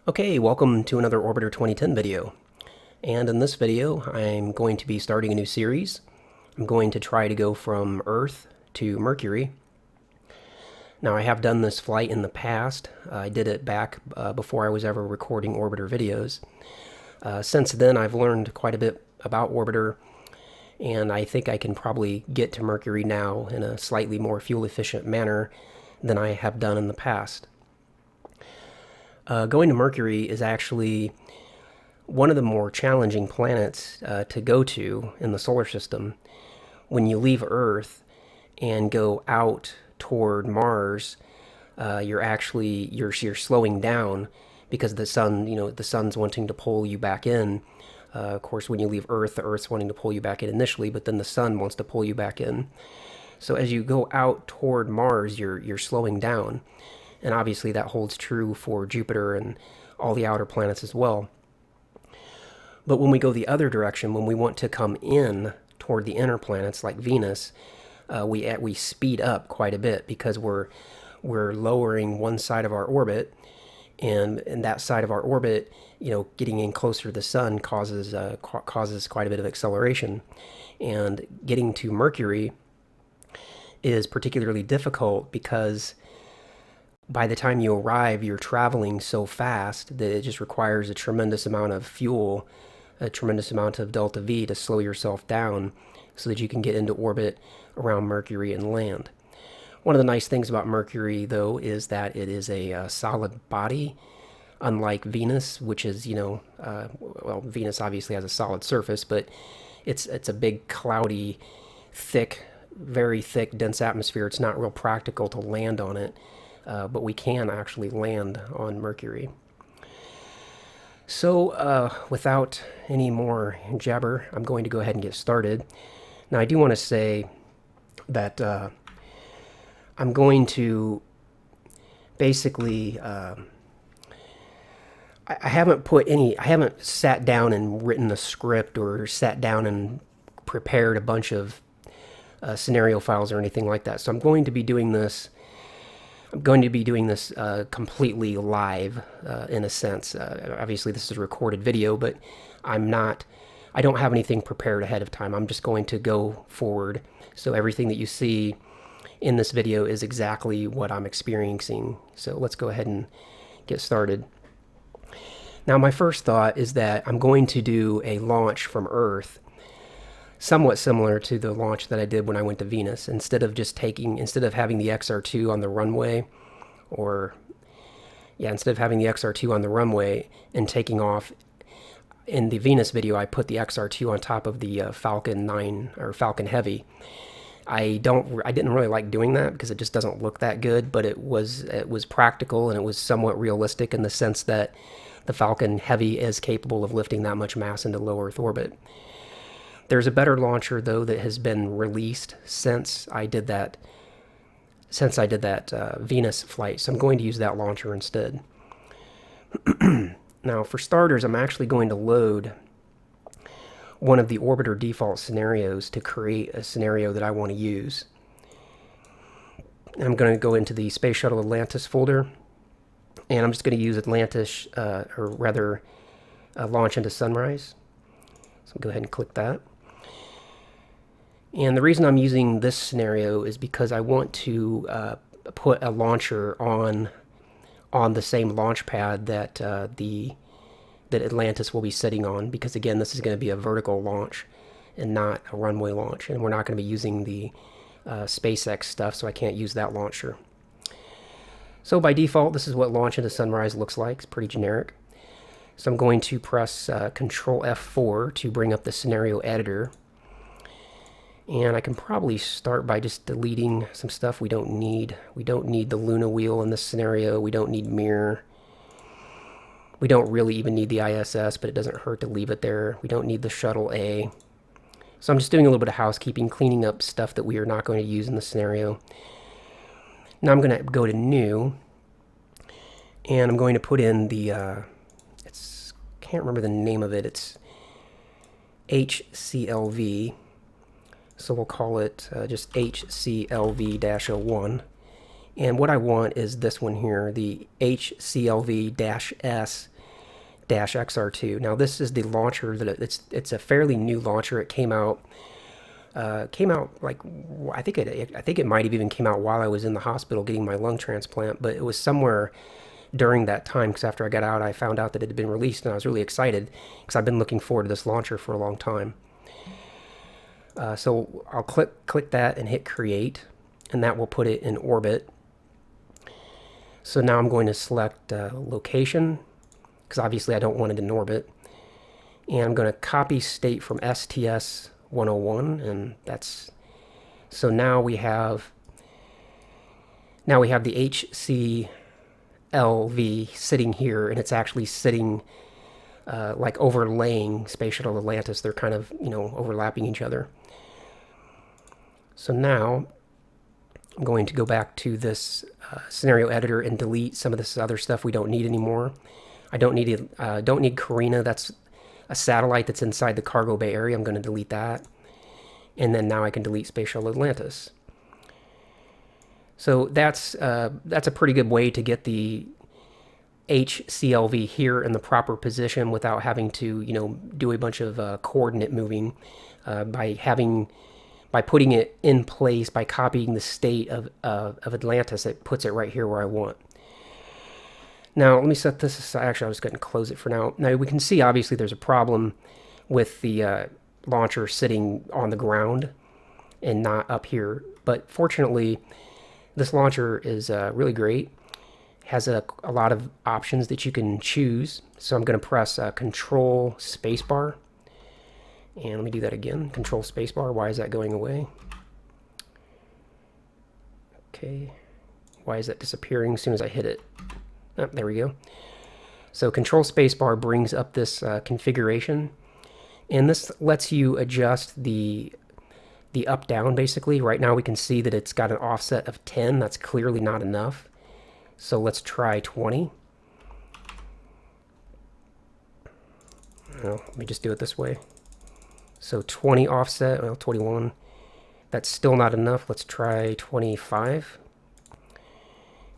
Okay, welcome to another Orbiter 2010 video. And in this video, I'm going to be starting a new series. I'm going to try to go from Earth to Mercury. Now, I have done this flight in the past. I did it back before I was ever recording Orbiter videos. Since then, I've learned quite a bit about Orbiter, and I think I can probably get to Mercury now in a slightly more fuel-efficient manner than I have done in the past. Going to Mercury is actually one of the more challenging planets to go to in the solar system. When you leave Earth and go out toward Mars, you're slowing down because the sun, the sun's wanting to pull you back in. Of course, when you leave Earth, the Earth's wanting to pull you back in initially, but then the sun wants to pull you back in. So as you go out toward Mars, you're slowing down. And obviously that holds true for Jupiter and all the outer planets as well. But when we go the other direction, when we want to come in toward the inner planets like Venus, we speed up quite a bit because we're lowering one side of our orbit, and that side of our orbit, getting in closer to the sun causes quite a bit of acceleration. And getting to Mercury is particularly difficult because by the time you arrive, you're traveling so fast that it just requires a tremendous amount of fuel, a tremendous amount of delta V to slow yourself down so that you can get into orbit around Mercury and land. One of the nice things about Mercury, though, is that it is a solid body, unlike Venus, which is, well, Venus obviously has a solid surface, but it's a big, cloudy, thick, very thick, dense atmosphere. It's not real practical to land on it. But we can actually land on Mercury. So without any more jabber, I'm going to go ahead and get started. Now, I do want to say that I'm going to basically, I haven't sat down and written a script or sat down and prepared a bunch of scenario files or anything like that. So I'm going to be doing this completely live, in a sense. Obviously, this is a recorded video, but I don't have anything prepared ahead of time. I'm just going to go forward. So everything that you see in this video is exactly what I'm experiencing. So let's go ahead and get started. Now, my first thought is that I'm going to do a launch from Earth somewhat similar to the launch that I did when I went to Venus. Instead of having the XR2 on the runway, instead of having the XR2 on the runway and taking off, in the Venus video, I put the XR2 on top of the Falcon 9 or Falcon Heavy. I didn't really like doing that because it just doesn't look that good, but it was practical and it was somewhat realistic in the sense that the Falcon Heavy is capable of lifting that much mass into low Earth orbit. There's a better launcher, though, that has been released since I did that Venus flight, so I'm going to use that launcher instead. Now, for starters, I'm actually going to load one of the Orbiter default scenarios to create a scenario that I want to use. I'm going to go into the Space Shuttle Atlantis folder, and I'm just going to use Atlantis, launch into Sunrise. So I'll go ahead and click that. And the reason I'm using this scenario is because I want to put a launcher on the same launch pad that Atlantis will be sitting on, because again, this is going to be a vertical launch and not a runway launch, and we're not going to be using the SpaceX stuff, so I can't use that launcher. So by default, this is what launch into Sunrise looks like. It's pretty generic. So I'm going to press Control F4 to bring up the scenario editor. And I can probably start by just deleting some stuff we don't need. We don't need the Luna wheel in this scenario. We don't need mirror. We don't really even need the ISS, but it doesn't hurt to leave it there. We don't need the Shuttle A. So I'm just doing a little bit of housekeeping, cleaning up stuff that we are not going to use in the scenario. Now I'm going to go to New, and I'm going to put in the, can't remember the name of it. It's HCLV. So we'll call it just HCLV-01. And what I want is this one here, the HCLV-S XR2. Now this is the launcher that it's a fairly new launcher. It came out like I think it might have even came out while I was in the hospital getting my lung transplant, but it was somewhere during that time, because after I got out I found out that it had been released, and I was really excited because I've been looking forward to this launcher for a long time. So I'll click that and hit create, and that will put it in orbit. So now I'm going to select location, because obviously I don't want it in orbit, and I'm going to copy state from STS 101, and that's so now we have the HCLV sitting here, and it's actually sitting like overlaying Space Shuttle Atlantis. They're kind of, overlapping each other. So now I'm going to go back to this scenario editor and delete some of this other stuff we don't need anymore. I don't need Carina. That's a satellite that's inside the cargo bay area. I'm going to delete that. And then now I can delete Space Shuttle Atlantis. So that's a pretty good way to get the HCLV here in the proper position without having to, do a bunch of coordinate moving by putting it in place, by copying the state of Atlantis. It puts it right here where I want. Now, let me set this aside. Actually, I'll just go ahead and close it for now. Now, we can see, obviously, there's a problem with the launcher sitting on the ground and not up here. But fortunately, this launcher is really great. Has a lot of options that you can choose. So I'm going to press Control Spacebar. And let me do that again. Control Spacebar. Why is that going away? Okay. Why is that disappearing as soon as I hit it? Oh, there we go. So Control Spacebar brings up this configuration, and this lets you adjust the up down. Basically, right now we can see that it's got an offset of 10. That's clearly not enough. So let's try 20. Well, let me just do it this way. So 20 offset, well, 21. That's still not enough. Let's try 25.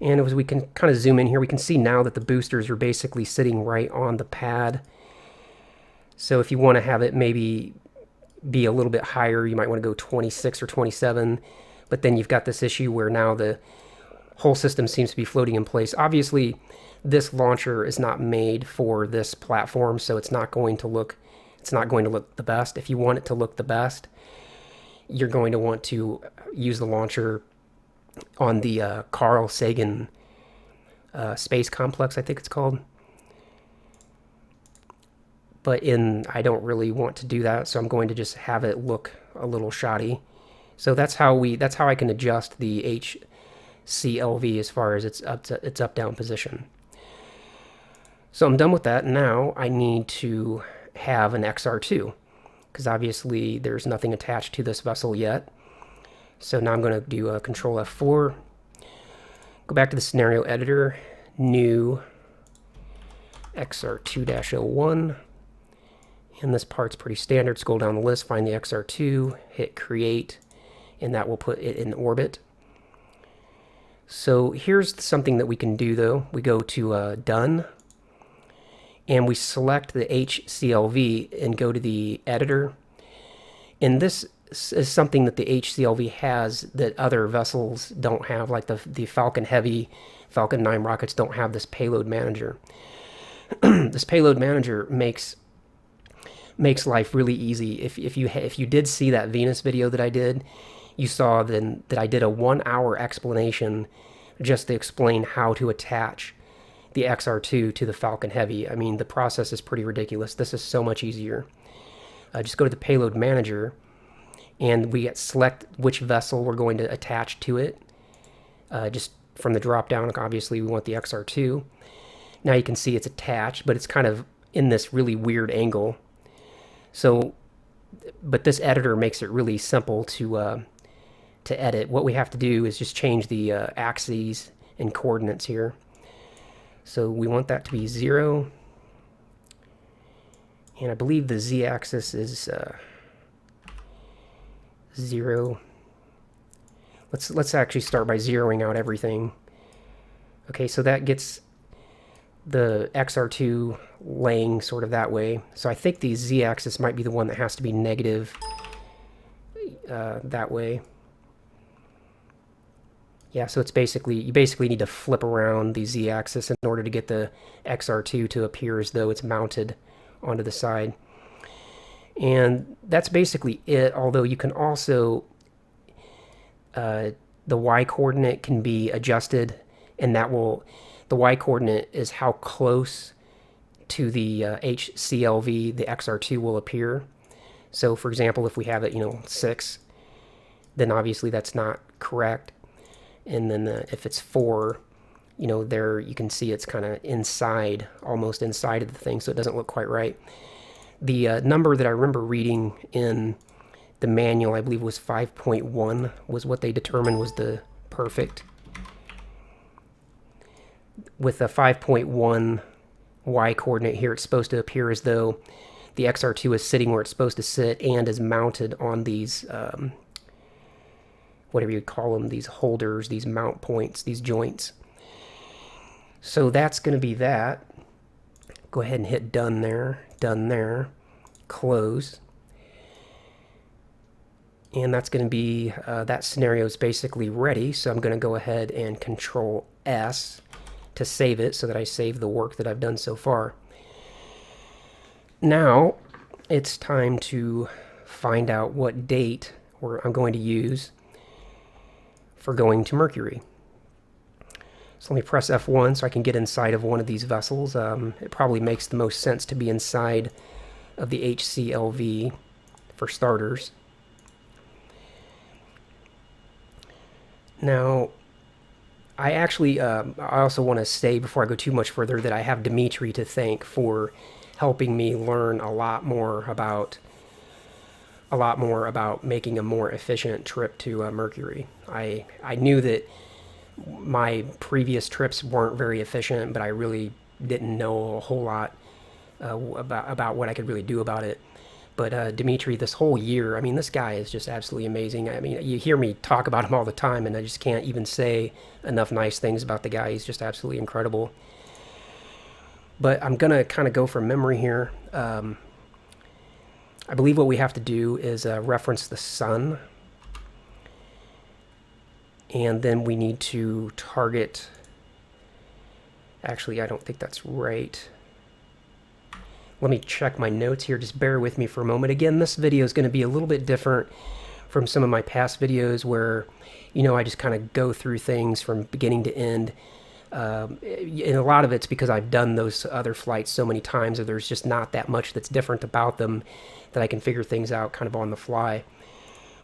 And as we can kind of zoom in here, we can see now that the boosters are basically sitting right on the pad. So if you want to have it maybe be a little bit higher, you might want to go 26 or 27. But then you've got this issue where now the whole system seems to be floating in place. Obviously, this launcher is not made for this platform, so it's not going to look the best. If you want it to look the best, you're going to want to use the launcher on the Carl Sagan Space Complex, I think it's called. But I don't really want to do that, so I'm going to just have it look a little shoddy. So that's how I can adjust the HCLV as far as its up down position. So I'm done with that. Now I need to have an XR2, because obviously there's nothing attached to this vessel yet. So now I'm going to do a Control F4, go back to the scenario editor, new XR2-01, and this part's pretty standard. Scroll down the list, find the XR2, hit create, and that will put it in orbit. So here's something that we can do though. We go to done, and we select the HCLV and go to the editor. And this is something that the HCLV has that other vessels don't have, like the Falcon Heavy, Falcon 9 rockets don't have this payload manager. This payload manager makes life really easy. If you did see that Venus video that I did, you saw then that I did a 1-hour explanation just to explain how to attach the XR2 to the Falcon Heavy. I mean, the process is pretty ridiculous. This is so much easier. Just go to the payload manager, and we select which vessel we're going to attach to it. Just from the drop down, obviously we want the XR2. Now you can see it's attached, but it's kind of in this really weird angle. So, but this editor makes it really simple to edit. What we have to do is just change the axes and coordinates here. So we want that to be 0. And I believe the z-axis is 0. Let's actually start by zeroing out everything. Okay, so that gets the XR2 laying sort of that way. So I think the Z-axis might be the one that has to be negative that way. Yeah, so it's basically, you basically need to flip around the Z-axis in order to get the XR2 to appear as though it's mounted onto the side. And that's basically it, although you can also, the Y coordinate can be adjusted, and that will, the Y coordinate is how close to the HCLV the XR2 will appear. So for example, if we have it, 6, then obviously that's not correct. And then if it's 4, there you can see it's kind of inside, almost inside of the thing, so it doesn't look quite right. The number that I remember reading in the manual, I believe, was 5.1 was what they determined was the perfect. With a 5.1 Y coordinate here, it's supposed to appear as though the XR2 is sitting where it's supposed to sit and is mounted on these whatever you call them, these holders, these mount points, these joints. So that's going to be that. Go ahead and hit done there, close. And that's going to be, that scenario is basically ready. So I'm going to go ahead and Control S to save it so that I save the work that I've done so far. Now it's time to find out what date I'm going to use for going to Mercury. So let me press F1 so I can get inside of one of these vessels. It probably makes the most sense to be inside of the HCLV for starters. Now, I actually, I also want to say before I go too much further that I have Dimitri to thank for helping me learn a lot more about making a more efficient trip to Mercury. I knew that my previous trips weren't very efficient, but I really didn't know a whole lot about what I could really do about it. But Dimitri, this whole year, I mean, this guy is just absolutely amazing. I mean, you hear me talk about him all the time, and I just can't even say enough nice things about the guy. He's just absolutely incredible. But I'm going to kind of go from memory here. I believe what we have to do is reference the sun. And then we need to target... Actually, I don't think that's right. Let me check my notes here. Just bear with me for a moment. Again, this video is going to be a little bit different from some of my past videos where, I just kind of go through things from beginning to end. And a lot of it's because I've done those other flights so many times that there's just not that much that's different about them that I can figure things out kind of on the fly.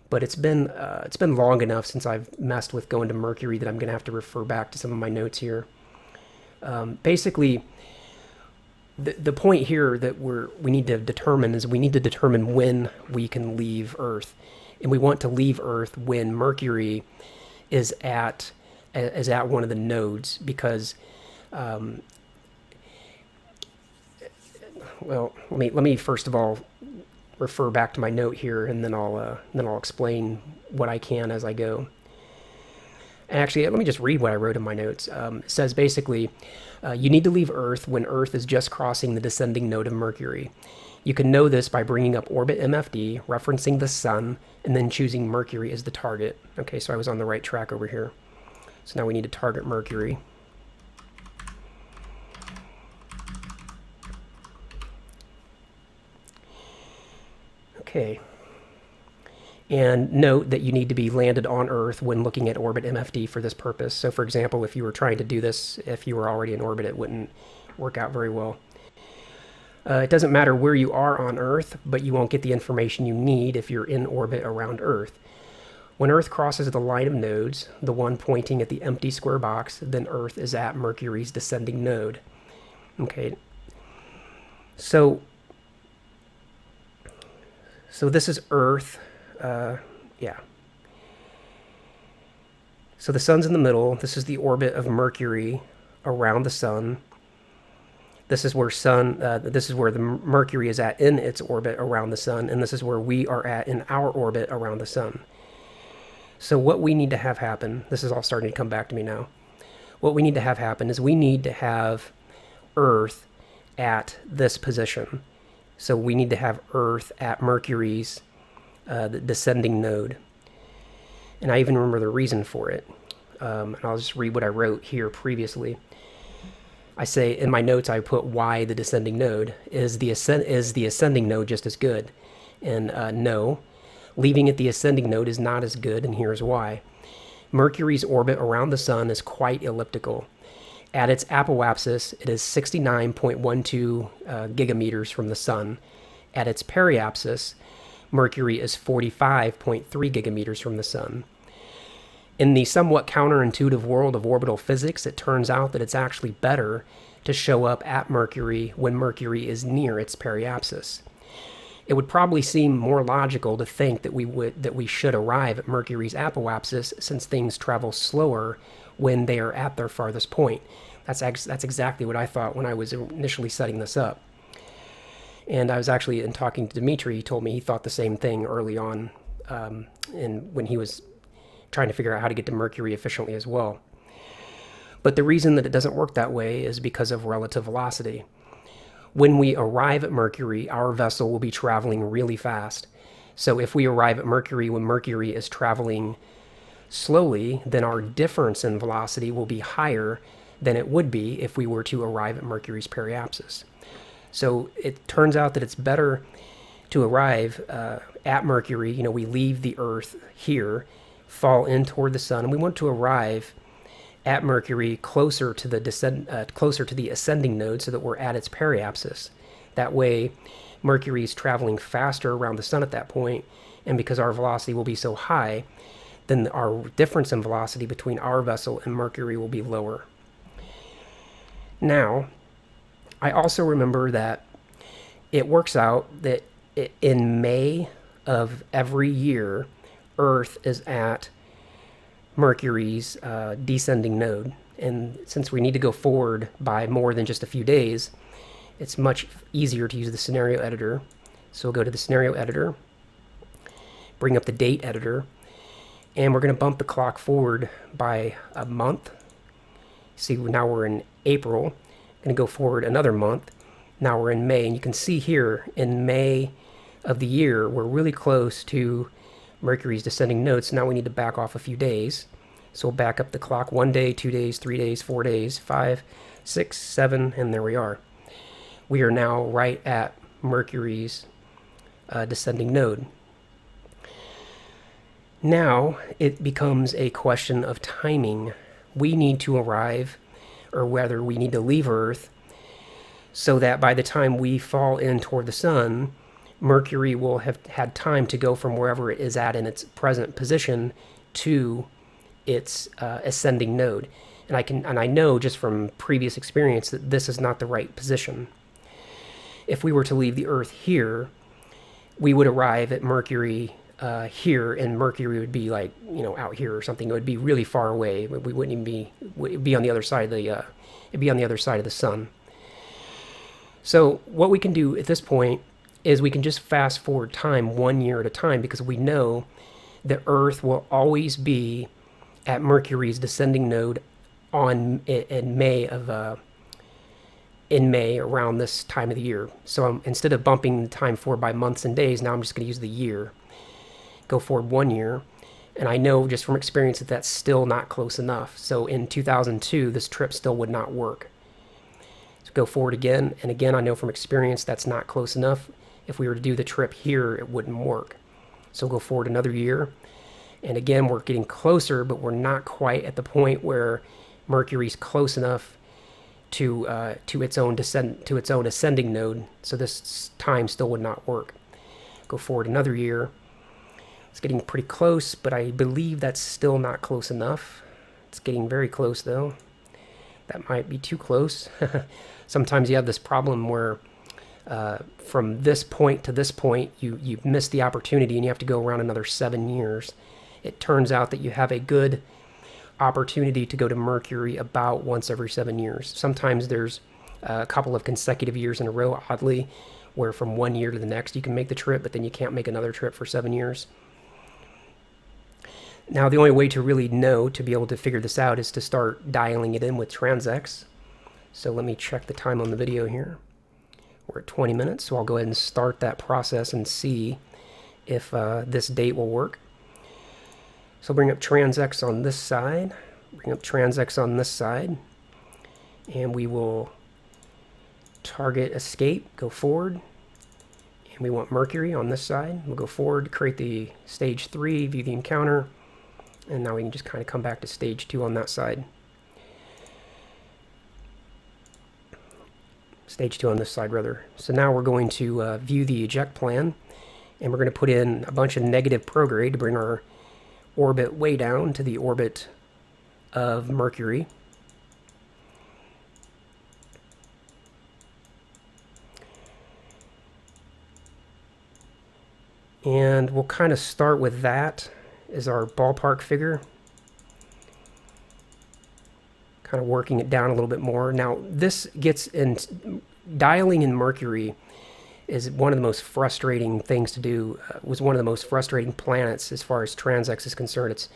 But it's been long enough since I've messed with going to Mercury that I'm going to have to refer back to some of my notes here. Basically, the point here that we need to determine is we need to determine when we can leave Earth, and we want to leave Earth when Mercury is at one of the nodes because. Well, let me first of all refer back to my note here, and then I'll explain what I can as I go. Actually, let me just read what I wrote in my notes. It says basically, you need to leave Earth when Earth is just crossing the descending node of Mercury. You can know this by bringing up orbit MFD, referencing the sun, and then choosing Mercury as the target. Okay, so I was on the right track over here. So now we need to target Mercury. Okay. And note that you need to be landed on Earth when looking at orbit MFD for this purpose. So for example, if you were trying to do this, if you were already in orbit, it wouldn't work out very well. It doesn't matter where you are on Earth, but you won't get the information you need if you're in orbit around Earth. When Earth crosses the line of nodes, the one pointing at the empty square box, then Earth is at Mercury's descending node. Okay. So this is Earth. Yeah. So the sun's in the middle. This is the orbit of Mercury around the sun. This is where the Mercury is at in its orbit around the sun, and this is where we are at in our orbit around the sun. So what we need to have happen, this is all starting to come back to me now. What we need to have happen is we need to have Earth at this position. So we need to have Earth at Mercury's the descending node. And I even remember the reason for it. And I'll just read what I wrote here previously. I say in my notes, I put why the descending node. Is the ascending node just as good? And no. Leaving it the ascending node is not as good, and here's why. Mercury's orbit around the sun is quite elliptical. At its apoapsis, it is 69.12 gigameters from the sun. At its periapsis, Mercury is 45.3 gigameters from the sun. In the somewhat counterintuitive world of orbital physics, it turns out that it's actually better to show up at Mercury when Mercury is near its periapsis. It would probably seem more logical to think that we should arrive at Mercury's apoapsis, since things travel slower when they are at their farthest point. That's exactly what I thought when I was initially setting this up. And I was actually, in talking to Dimitri, he told me he thought the same thing early on, and when he was trying to figure out how to get to Mercury efficiently as well. But the reason that it doesn't work that way is because of relative velocity. When we arrive at Mercury, our vessel will be traveling really fast. So if we arrive at Mercury when Mercury is traveling slowly, then our difference in velocity will be higher than it would be if we were to arrive at Mercury's periapsis. So it turns out that it's better to arrive at Mercury. We leave the Earth here, fall in toward the sun, and we want to arrive at Mercury closer to the ascending node, so that we're at its periapsis. That way, Mercury is traveling faster around the sun at that point, and because our velocity will be so high, then our difference in velocity between our vessel and Mercury will be lower. Now, I also remember that it works out that in May of every year, Earth is at Mercury's descending node. And since we need to go forward by more than just a few days, it's much easier to use the scenario editor. So we'll go to the scenario editor, bring up the date editor, and we're going to bump the clock forward by a month. See, now we're in April. Going to go forward another month. Now we're in May, and you can see here in May of the year, we're really close to Mercury's descending node, so now we need to back off a few days. So we'll back up the clock 1 day, 2 days, 3 days, 4 days, 5, 6, 7, and there we are. We are now right at Mercury's descending node. Now it becomes a question of timing. We need to arrive, or whether we need to leave Earth, so that by the time we fall in toward the sun, Mercury will have had time to go from wherever it is at in its present position to its ascending node. And I know just from previous experience that this is not the right position. If we were to leave the Earth here, we would arrive at Mercury here, and Mercury would be like, out here or something. It would be really far away. We wouldn't even be. It'd be on the other side of the sun. So what we can do at this point is we can just fast forward time 1 year at a time, because we know the Earth will always be at Mercury's descending node in May around this time of the year. So instead of bumping the time forward by months and days, now I'm just going to use the year. Go forward 1 year, and I know just from experience that that's still not close enough. So in 2002, this trip still would not work. So go forward again, and again, I know from experience that's not close enough. If we were to do the trip here, it wouldn't work. So go forward another year, and again, we're getting closer, but we're not quite at the point where Mercury's close enough to its own ascending node. So this time still would not work. Go forward another year. It's getting pretty close, but I believe that's still not close enough. It's getting very close, though. That might be too close. Sometimes you have this problem where from this point to this point, you miss the opportunity and you have to go around another 7 years. It turns out that you have a good opportunity to go to Mercury about once every 7 years. Sometimes there's a couple of consecutive years in a row, oddly, where from 1 year to the next you can make the trip, but then you can't make another trip for 7 years. Now, the only way to really know, to be able to figure this out, is to start dialing it in with transects. So let me check the time on the video here. We're at 20 minutes, so I'll go ahead and start that process and see if this date will work. So bring up transx on this side, bring up transx on this side, and we will target escape, go forward, and we want Mercury on this side. We'll go forward, create the stage 3, view the encounter, and now we can just kind of come back to stage 2 on that side. Stage 2 on this side, rather. So now we're going to view the eject plan, and we're going to put in a bunch of negative prograde to bring our orbit way down to the orbit of Mercury. And we'll kind of start with that as our ballpark figure. Kind of working it down a little bit more. Now, this gets in, dialing in Mercury is one of the most frustrating things to do. Was one of the most frustrating planets as far as transx is concerned. It's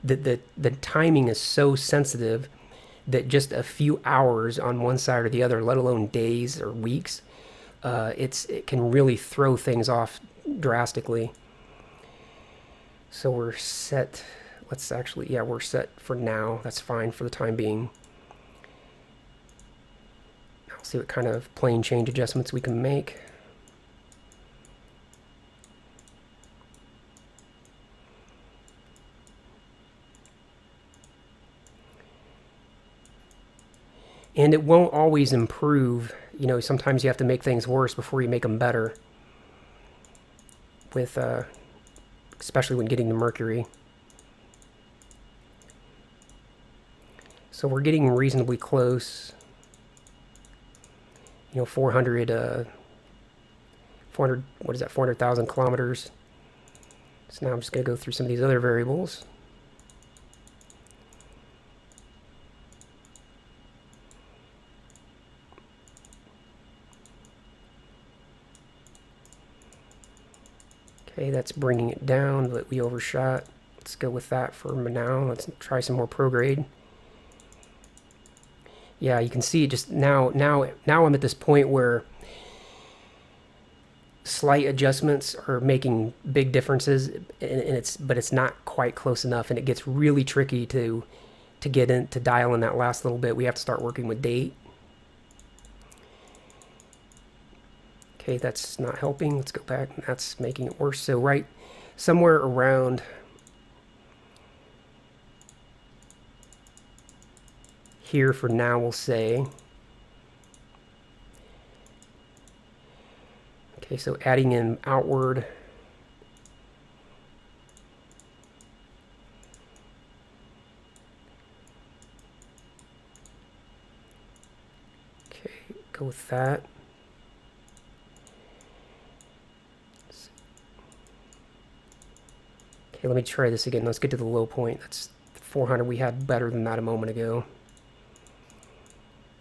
the timing is so sensitive that just a few hours on one side or the other, let alone days or weeks, it can really throw things off drastically. So we're set. Let's actually, yeah, we're set for now. That's fine for the time being. I'll see what kind of plane change adjustments we can make. And it won't always improve. You know, sometimes you have to make things worse before you make them better. With, especially when getting to Mercury. So we're getting reasonably close. You know, 400, what is that, 400,000 kilometers. So now I'm just going to go through some of these other variables. Okay, that's bringing it down, but we overshot. Let's go with that for now. Let's try some more prograde. Yeah, you can see just now I'm at this point where slight adjustments are making big differences, but it's not quite close enough, and it gets really tricky to get in, to dial in that last little bit. We have to start working with date. Okay, that's not helping. Let's go back. That's making it worse. So right somewhere around here for now, we'll say. Okay, so adding in outward. Okay, go with that. Okay, let me try this again. Let's get to the low point. That's 400. We had better than that a moment ago.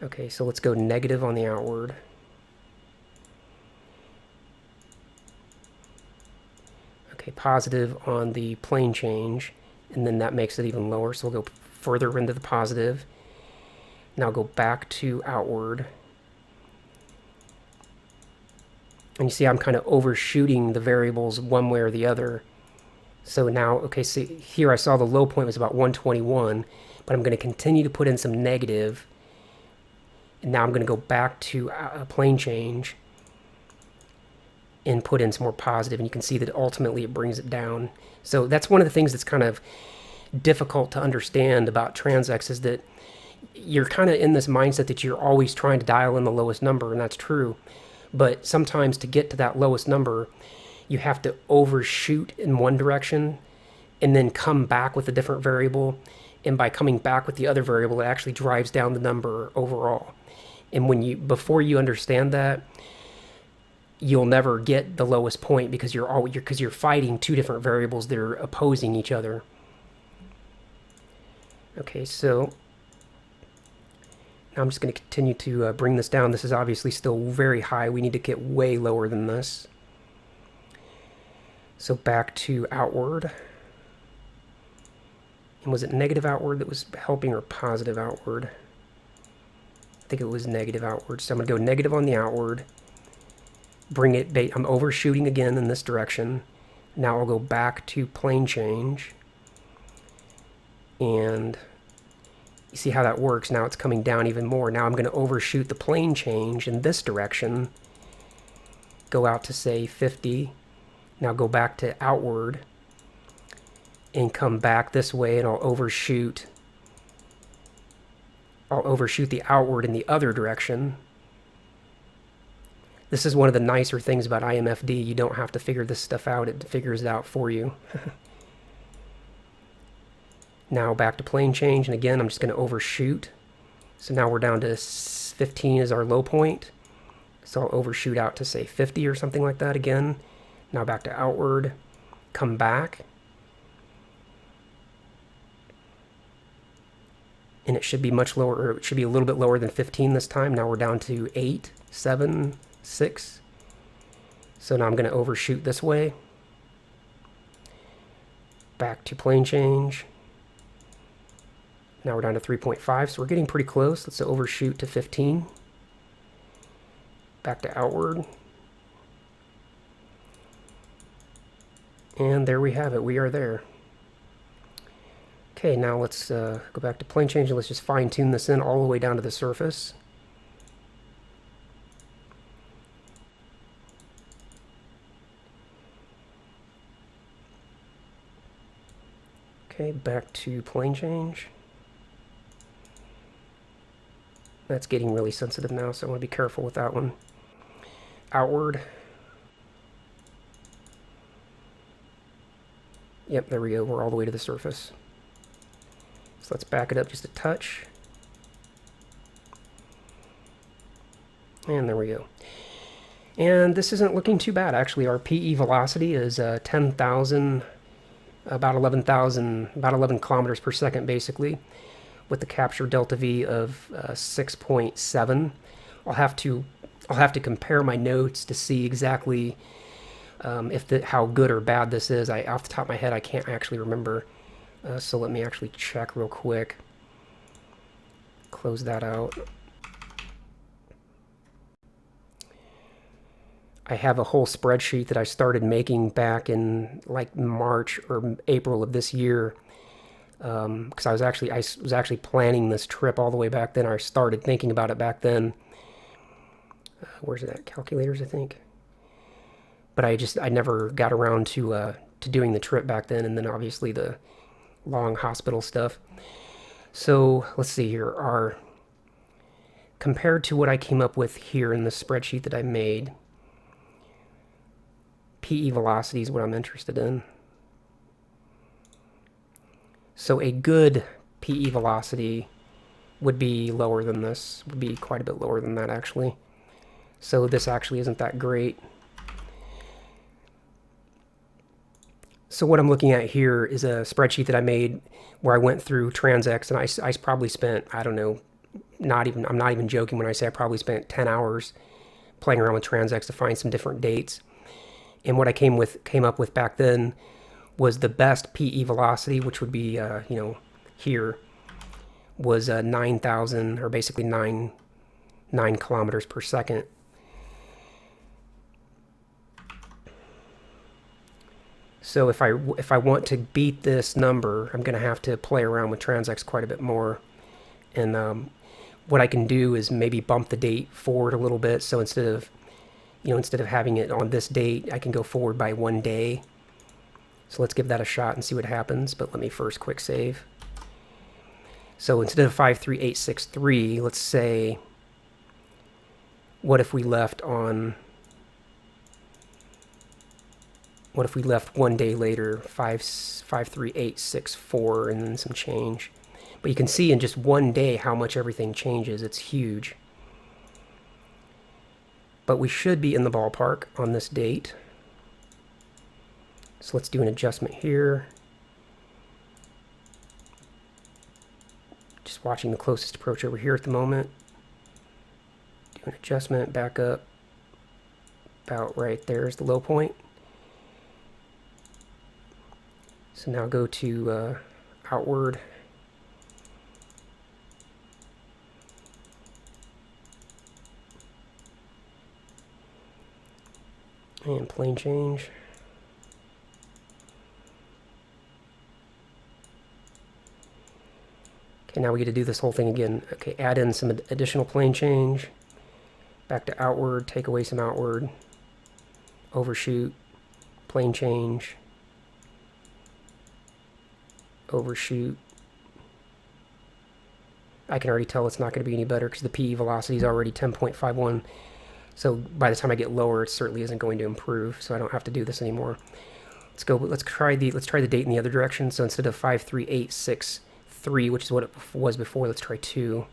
Okay, so let's go negative on the outward. Okay, positive on the plane change, and then that makes it even lower, so we'll go further into the positive. Now go back to outward. And you see I'm kind of overshooting the variables one way or the other. So now, okay, so here I saw the low point was about 121, but I'm going to continue to put in some negative. And now I'm going to go back to a plane change and put in some more positive, and you can see that ultimately it brings it down. So that's one of the things that's kind of difficult to understand about transx, is that you're kind of in this mindset that you're always trying to dial in the lowest number, and that's true. But sometimes to get to that lowest number, you have to overshoot in one direction and then come back with a different variable. And by coming back with the other variable, it actually drives down the number overall. And before you understand that, you'll never get the lowest point, because you're fighting two different variables that are opposing each other. Okay, so now I'm just going to continue to bring this down. This is obviously still very high. We need to get way lower than this. So back to outward. And was it negative outward that was helping, or positive outward? I think it was negative outward. So I'm going to go negative on the outward, bring it, I'm overshooting again in this direction. Now I'll go back to plane change, and you see how that works. Now it's coming down even more. Now I'm going to overshoot the plane change in this direction, go out to say 50. Now go back to outward and come back this way, and I'll overshoot the outward in the other direction. This is one of the nicer things about IMFD. You don't have to figure this stuff out. It figures it out for you. Now back to plane change, and again, I'm just going to overshoot. So now we're down to 15 is our low point. So I'll overshoot out to say 50 or something like that again. Now back to outward, come back. And it should be much lower, or it should be a little bit lower than 15 this time. Now we're down to 8, 7, 6. So now I'm going to overshoot this way. Back to plane change. Now we're down to 3.5, so we're getting pretty close. Let's overshoot to 15. Back to outward. And there we have it. We are there. Okay, now let's go back to plane change, and let's just fine tune this in all the way down to the surface. Okay, back to plane change. That's getting really sensitive now, so I want to be careful with that one. Outward. Yep, there we go. We're all the way to the surface. So let's back it up just a touch. And there we go. And this isn't looking too bad, actually. Our PE velocity is 10,000, about 11 kilometers per second, basically, with the capture delta V of 6.7. I'll have to compare my notes to see exactly how good or bad this is. Off the top of my head, I can't actually remember. So let me actually check real quick. Close that out. I have a whole spreadsheet that I started making back in like March or April of this year, because I was actually planning this trip all the way back then. I started thinking about it back then. Where's it at? Calculators, I think. But I never got around to doing the trip back then, and then obviously the long hospital stuff. So let's see here. Compared to what I came up with here in the spreadsheet that I made, PE velocity is what I'm interested in. So a good PE velocity would be lower than this, would be quite a bit lower than that actually. So this actually isn't that great. So what I'm looking at here is a spreadsheet that I made where I went through Transx, and I probably spent, I don't know, I'm not even joking when I say I probably spent 10 hours playing around with Transx to find some different dates. And what I came up with back then was the best PE velocity, which would be, here, was 9,000, or basically 9 kilometers per second. So if I want to beat this number, I'm going to have to play around with Transx quite a bit more. And what I can do is maybe bump the date forward a little bit. So instead of having it on this date, I can go forward by 1 day. So let's give that a shot and see what happens. But let me first quick save. So instead of 53863, let's say, what if we left 1 day later, 53864, and then some change. But you can see in just 1 day how much everything changes. It's huge. But we should be in the ballpark on this date. So let's do an adjustment here. Just watching the closest approach over here at the moment. Do an adjustment, back up. About right there is the low point. So now go to outward. And plane change. Okay, now we get to do this whole thing again. Okay, add in some additional plane change. Back to outward, take away some outward. Overshoot, plane change. Overshoot. I can already tell it's not going to be any better because the PE velocity is already 10.51. So by the time I get lower, it certainly isn't going to improve. So I don't have to do this anymore. Let's go. Let's try the date in the other direction. So instead of 53863, which is what it was before, let's try 2.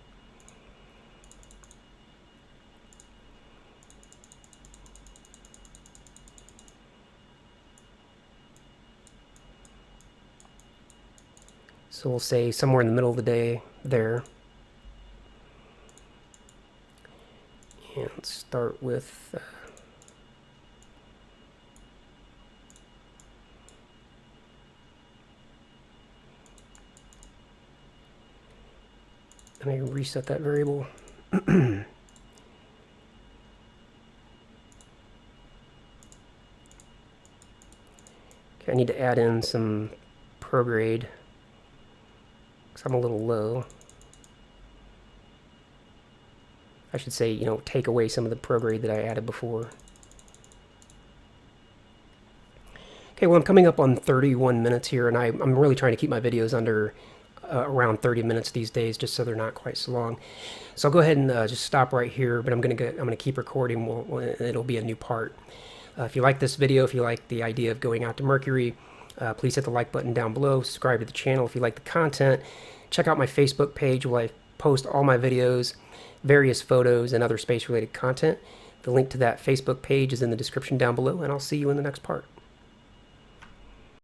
So we'll say somewhere in the middle of the day there. And let's start with let me reset that variable. Okay, I need to add in some prograde because I'm a little low. I should say, take away some of the prograde that I added before. Okay, well, I'm coming up on 31 minutes here, and I'm really trying to keep my videos under around 30 minutes these days, just so they're not quite so long. So I'll go ahead and just stop right here, but I'm gonna keep recording. It'll be a new part. If you like this video, if you like the idea of going out to Mercury, please hit the like button down below. Subscribe to the channel if you like the content. Check out my Facebook page where I post all my videos, various photos, and other space-related content. The link to that Facebook page is in the description down below, and I'll see you in the next part.